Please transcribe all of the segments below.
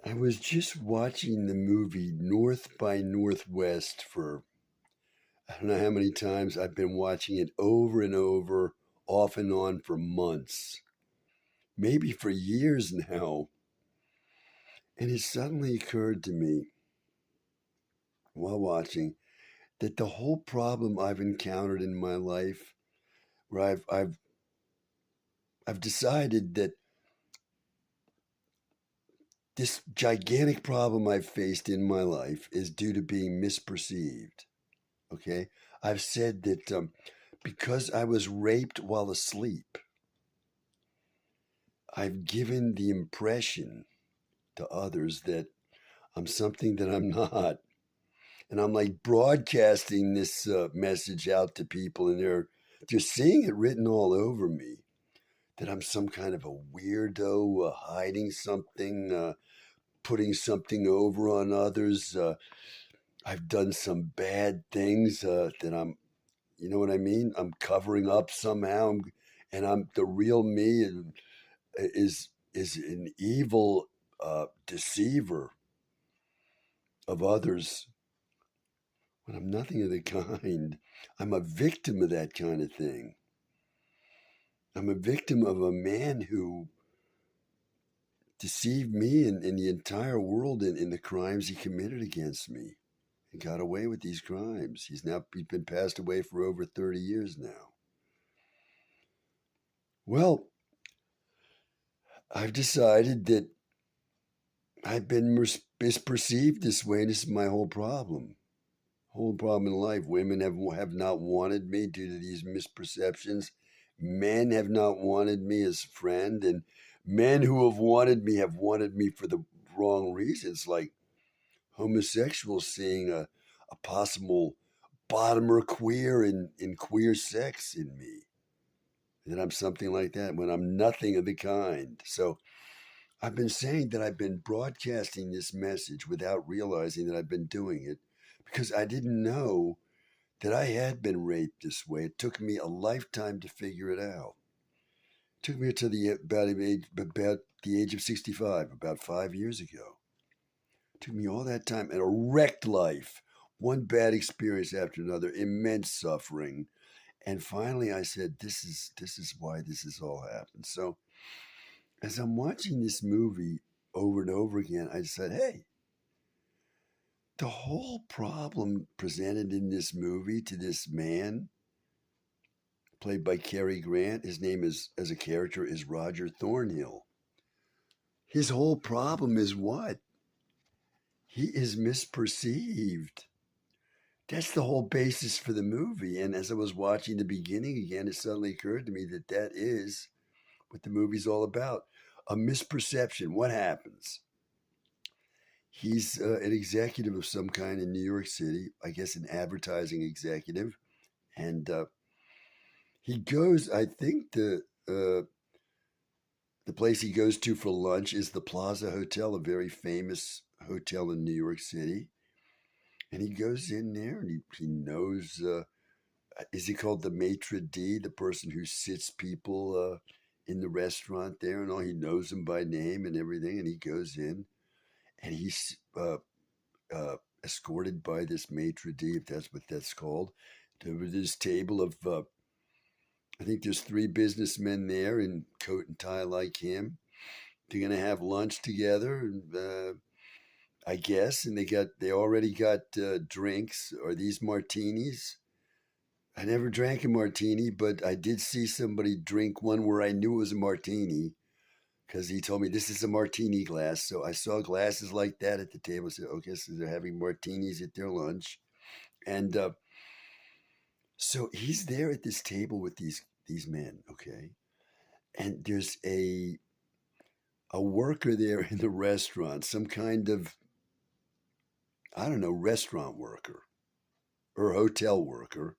I was just watching the movie North by Northwest for I don't know how many times. I've been watching it over and over, off and on for months, maybe for years now. And it suddenly occurred to me while watching that the whole problem I've encountered in my life, where I've decided that this gigantic problem I've faced in my life is due to being misperceived. Okay, I've said that because I was raped while asleep, I've given the impression to others that I'm something that I'm not. And I'm like broadcasting this message out to people, and they're just seeing it written all over me that I'm some kind of a weirdo, hiding something, putting something over on others. I've done some bad things that you know what I mean? I'm covering up somehow, and I'm the real me is an evil deceiver of others when I'm nothing of the kind. I'm a victim of that kind of thing. I'm a victim of a man who deceived me and the entire world in the crimes he committed against me and got away with these crimes. He's been passed away for over 30 years now. Well, I've decided that I've been misperceived this way, and this is my whole problem. Whole problem in life. Women have not wanted me due to these misperceptions. Men have not wanted me as a friend, and men who have wanted me for the wrong reasons, like homosexuals seeing a possible bottomer queer in queer sex in me. That I'm something like that when I'm nothing of the kind. So I've been saying that I've been broadcasting this message without realizing that I've been doing it because I didn't know that I had been raped this way. It took me a lifetime to figure it out. It took me to about the age of 65, about 5 years ago. It took me all that time and a wrecked life, one bad experience after another, immense suffering. And finally I said, this is why this has all happened. So as I'm watching this movie over and over again, I said, hey, the whole problem presented in this movie to this man, played by Cary Grant, his name is, as a character, is Roger Thornhill. His whole problem is what? He is misperceived. That's the whole basis for the movie. And as I was watching the beginning again, it suddenly occurred to me that that is what the movie's all about. A misperception. What happens? He's an executive of some kind in New York City, I guess an advertising executive. And he goes, I think the place he goes to for lunch is the Plaza Hotel, a very famous hotel in New York City. And he goes in there and he knows, is he called the maitre d', the person who sits people in the restaurant there and all? He knows them by name and everything. And he goes in and he's escorted by this maitre d', if that's what that's called, to this table of, I think there's three businessmen there in coat and tie like him. They're gonna have lunch together, and I guess, and they already got drinks. Are these martinis? I never drank a martini, but I did see somebody drink one where I knew it was a martini because he told me this is a martini glass. So I saw glasses like that at the table. I said, okay, so they're having martinis at their lunch, and so he's there at this table with these men, okay, and there's a worker there in the restaurant, some kind of, I don't know, restaurant worker or hotel worker,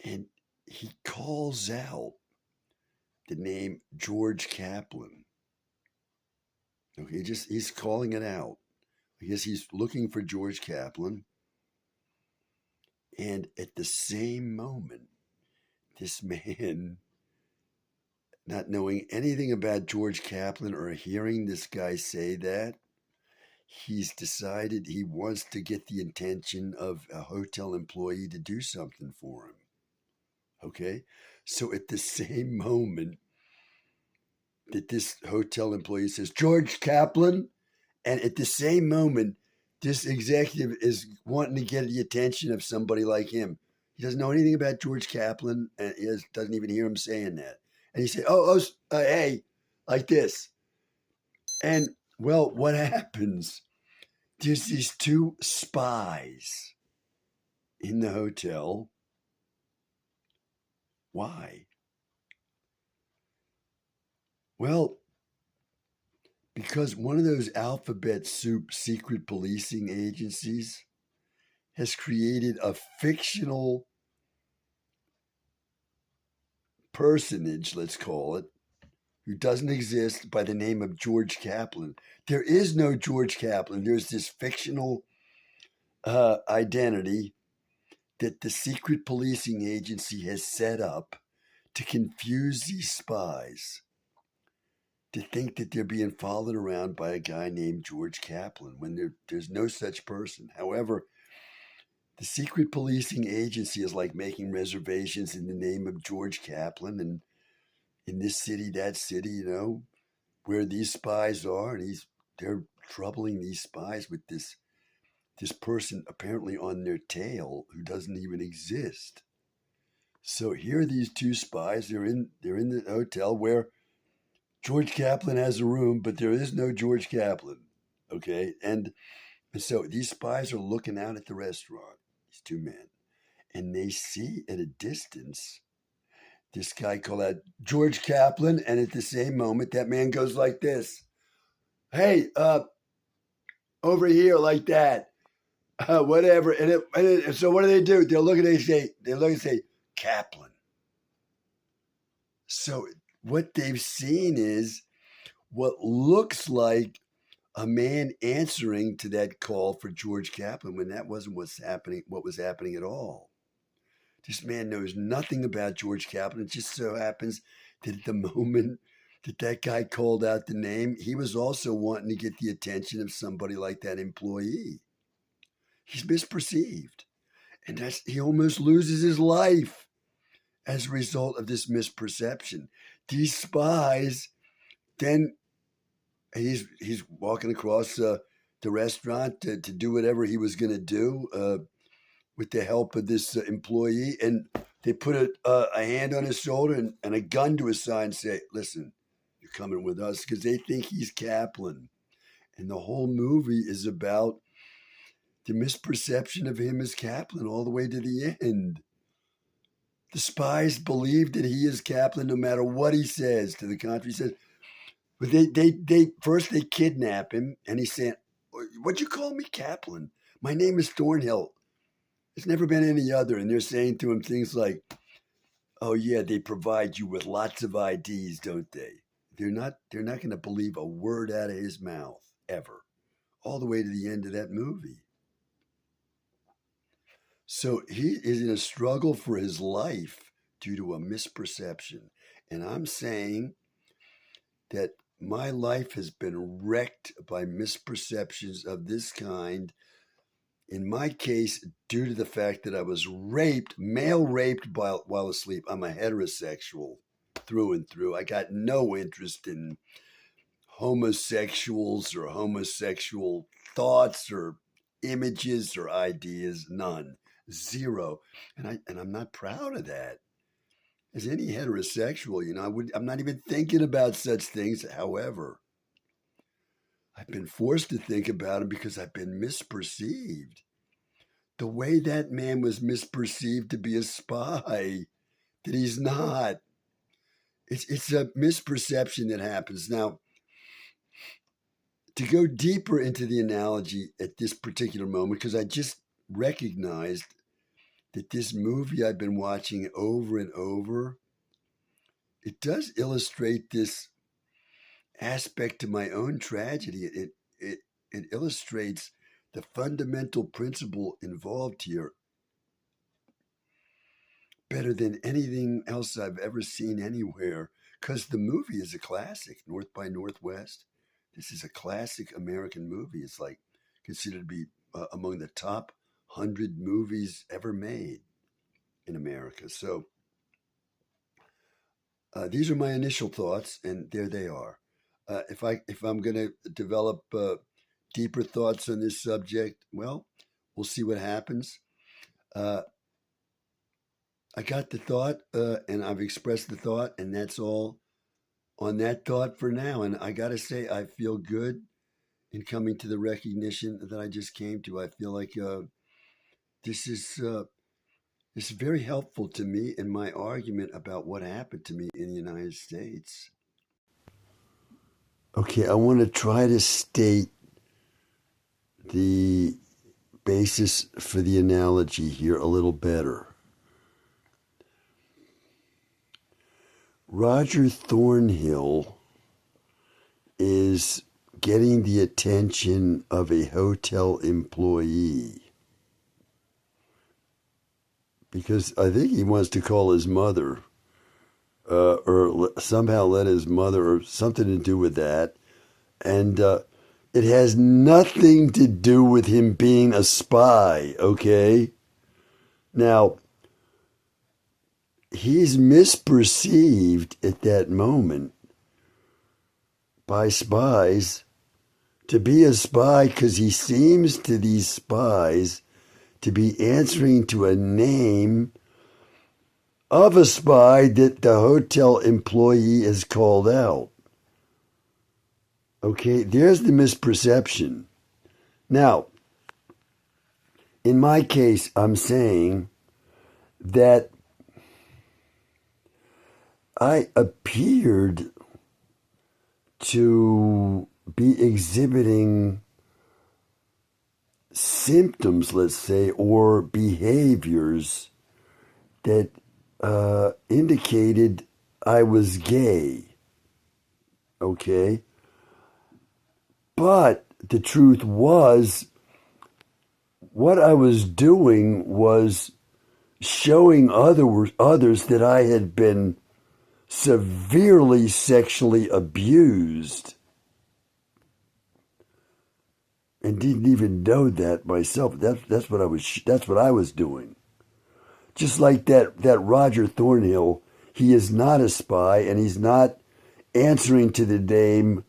and he calls out the name George Kaplan. Okay, just he's calling it out. I guess he's looking for George Kaplan. And at the same moment, this man, not knowing anything about George Kaplan or hearing this guy say that, he's decided he wants to get the attention of a hotel employee to do something for him. Okay? So at the same moment that this hotel employee says, George Kaplan, and at the same moment, this executive is wanting to get the attention of somebody like him. He doesn't know anything about George Kaplan, and he doesn't even hear him saying that. And he said, hey, like this. And, well, what happens? There's these two spies in the hotel. Why? Well, because one of those alphabet soup secret policing agencies has created a fictional personage, let's call it, who doesn't exist, by the name of George Kaplan. There is no George Kaplan. There's this fictional identity that the secret policing agency has set up to confuse these spies, to think that they're being followed around by a guy named George Kaplan when there's no such person. However, the secret policing agency is like making reservations in the name of George Kaplan, and in this city, that city, where these spies are, and they're troubling these spies with this person apparently on their tail who doesn't even exist. So here are these two spies. They're in the hotel where George Kaplan has a room, but there is no George Kaplan. Okay, and so these spies are looking out at the restaurant. These two men, and they see at a distance this guy called out George Kaplan, and at the same moment, that man goes like this. Hey, over here, like that. Whatever. And so what do? They look and say, Kaplan. So what they've seen is what looks like a man answering to that call for George Kaplan when that wasn't what was happening at all. This man knows nothing about George Kaplan. It just so happens that at the moment that guy called out the name, he was also wanting to get the attention of somebody like that employee. He's misperceived. And he almost loses his life as a result of this misperception. These spies, then he's walking across the restaurant to do whatever he was going to do with the help of this employee, and they put a hand on his shoulder and a gun to his side and say, listen, you're coming with us, because they think he's Kaplan. And the whole movie is about the misperception of him as Kaplan all the way to the end. The spies believe that he is Kaplan no matter what he says. To the contrary, he says, but they first they kidnap him, and he's saying, what'd you call me, Kaplan? My name is Thornhill. There's never been any other. And they're saying to him things like, oh yeah, they provide you with lots of IDs, don't they? They're not going to believe a word out of his mouth ever, all the way to the end of that movie. So he is in a struggle for his life due to a misperception. And I'm saying that my life has been wrecked by misperceptions of this kind. In my case, due to the fact that I was male raped while asleep. I'm a heterosexual through and through. I got no interest in homosexuals or homosexual thoughts or images or ideas. None. Zero. And I'm not proud of that. As any heterosexual, I'm not even thinking about such things. However, I've been forced to think about them because I've been misperceived. The way that man was misperceived to be a spy, that he's not. It's a misperception that happens. Now, to go deeper into the analogy at this particular moment, because I just recognized that this movie I've been watching over and over, it does illustrate this aspect to my own tragedy. It illustrates the fundamental principle involved here better than anything else I've ever seen anywhere, because the movie is a classic, North by Northwest. This is a classic American movie. It's like considered to be among the top 100 movies ever made in America. So these are my initial thoughts, and there they are. If I'm going to develop deeper thoughts on this subject, well, we'll see what happens. Uh, I got the thought, and I've expressed the thought, and that's all on that thought for now. And I got to say, I feel good in coming to the recognition that I just came to. I feel like this is this is very helpful to me in my argument about what happened to me in the United States. Okay, I want to try to state the basis for the analogy here a little better. Roger Thornhill is getting the attention of a hotel employee because I think he wants to call his mother or somehow let his mother, or something to do with that. And it has nothing to do with him being a spy, okay? Now, he's misperceived at that moment by spies to be a spy because he seems to these spies to be answering to a name of a spy that the hotel employee has called out. Okay, there's the misperception. Now, in my case, I'm saying that I appeared to be exhibiting symptoms, let's say, or behaviors that indicated I was gay. Okay? But the truth was, what I was doing was showing others that I had been severely sexually abused and didn't even know that myself. That's what I was doing. Just like that Roger Thornhill, he is not a spy, and he's not answering to the name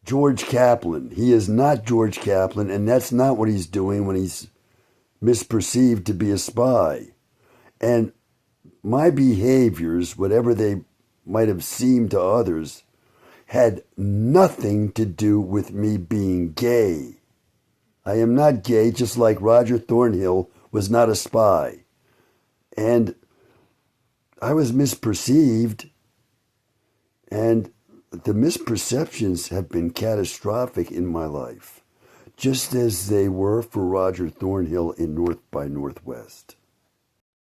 George Kaplan. He is not George Kaplan, and that's not what he's doing when he's misperceived to be a spy. And my behaviors, whatever they might have seemed to others, had nothing to do with me being gay. I am not gay, just like Roger Thornhill was not a spy. And I was misperceived, and the misperceptions have been catastrophic in my life, just as they were for Roger Thornhill in North by Northwest.